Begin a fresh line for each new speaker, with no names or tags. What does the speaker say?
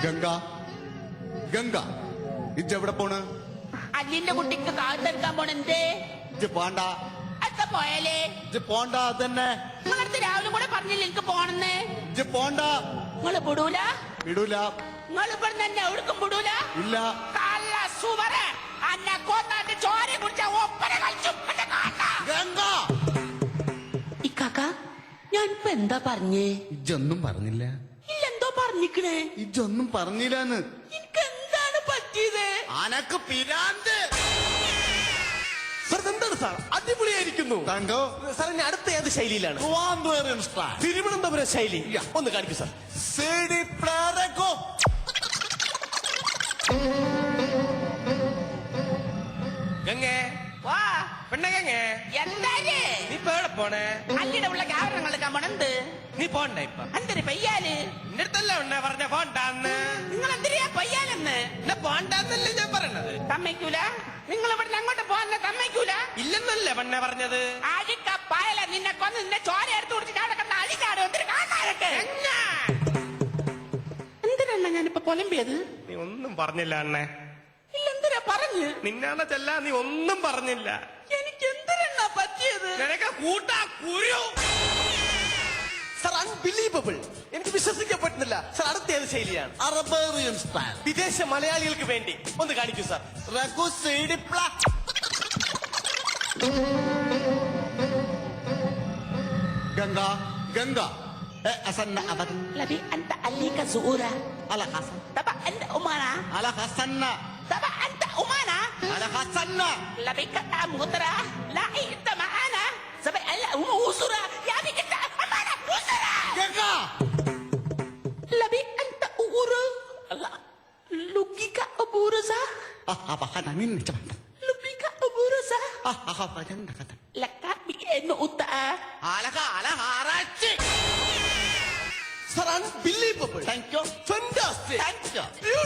ഗംഗ ഗംഗ ഇജ്ജെവിടെ പോണ്?
അല്ലിന്റെ കുട്ടിക്ക് കാത്തെടുക്കാൻ പോണെന്തേ?
ഇജ്ജ് പോണ്ട.
അത്ത പോയാലേ
ഇജ്ജ് പോണ്ട. അതന്നെ
നിങ്ങളടുത്ത് രാവിലെ കൂടെ പറഞ്ഞില്ല എനിക്ക് പോണെന്ന്.
ഇജ്ജ് പോണ്ട.
നിങ്ങള് വിടൂല?
വിടൂല.
നിങ്ങൾ ഇവിടെ തന്നെ എവിടേക്കും വിടൂല?
ഇല്ല.
കള്ള സുവരെ അന്നെ കൊന്നാണ്ട് ചോര കുടിച്ച ഒപ്പന കളിച്ചു
ഗംഗ
ഇക്കാക്ക ഞാനിപ്പോ എന്താ പറഞ്ഞേ?
ഇജ്ജൊന്നും പറഞ്ഞില്ല.
ഇല്ലെന്തോ പറഞ്ഞിക്കണേ.
ഇജ്ജൊന്നും പറഞ്ഞില്ലാന്ന്.
എനിക്ക് എന്താണ് പറ്റിയത്?
അനക്ക് പിരാന്ത്.
സാർ എന്താണ് സാർ? അടിപൊളിയായിരിക്കുന്നു.
കണ്ടോ
സാർ ഇനി അടുത്ത ഏത് ശൈലിയിലാണ്?
ട്രിവാൻഡ്രം സ്റ്റൈൽ.
തിരുവനന്തപുരം ശൈലി. ഒന്ന് കാണിക്കൂ സാർ.
സിഡി പ്ലാരക്കോ.
ഗംഗേ
വാ
പെണ്ണ ഗംഗേ,
എന്തായാലേ
നീ ഇപ്പൊ എവിടെ പോണേ?
അല്ലിയുടെ ഉള്ള ആഭരണങ്ങൾ എടുക്കാൻ പോണെന്ത്?
നീ പോണ്ട ഇപ്പൊ.
എന്തൊരു പയ്യാല്
എന്റെ അടുത്തല്ല ഉണ്ണേ പറഞ്ഞ പോണ്ടാന്ന്.
നിങ്ങൾ എന്തിനാ പയ്യാലെന്ന്?
എന്നെ പോണ്ടാന്നല്ലേ ഞാൻ പറയണത്.
സമ്മതിക്കൂല? നിങ്ങൾ ഇവിടെ അങ്ങോട്ട് പോകാൻ സമ്മതിക്കൂല?
ഇല്ലെന്നല്ലേ പെണ്ണെ പറഞ്ഞത്.
അഴിക്ക പായല നിന്നെ കൊന്ന് നിന്നെ ചോര എടുത്ത് കുടിച്ചിട്ട് അവിടെ കിടന്ന അഴിക്കാട് എന്തിനു കാണാനൊക്കെ? എന്തിനാണ് ഞാനിപ്പോ പൊലമ്പിയത്?
നീ ഒന്നും പറഞ്ഞില്ല അണ്ണേ.
ഇല്ലെന്തിനാ പറഞ്ഞ്?
നിന്നാണ ചെല്ല നീ ഒന്നും പറഞ്ഞില്ല.
എനിക്ക് എന്തിനാ പറ്റിയത്?
നിനക്ക് കൂട്ടാ കുരു. Sir unbelievable. എനിക്ക് വിശ്വസിക്കാൻ പറ്റുന്നില്ല. സാർ അടുത്ത ഏത് ശൈലിയാണ്?
അറബേറിയൻ സ്റ്റൈൽ.
വിദേശ മലയാളികൾക്ക് വേണ്ടി ഒന്ന് കാണിക്കൂ sir.
Rinku CD പ്ലാ. Ganga Ganga أسنى أبدا
لبي أنت عليك زؤورة
على حسن
تبع أنت أمانة
على حسنا
تبع أنت أمانة
على حسنا
لبي كتا مغترة لا أنت معانا سبع ألا وسرة يا أبي كتا أمانة وسرة
جنگا
لبي أنت أغورة لا لوكيكا أبورزا
apa kanan cepat
لوكيكا أبورزا
apa badan dekat
لكا بيئنو أتا
ala haraci
sir unbelievable.
thank you
fantastic.
thank you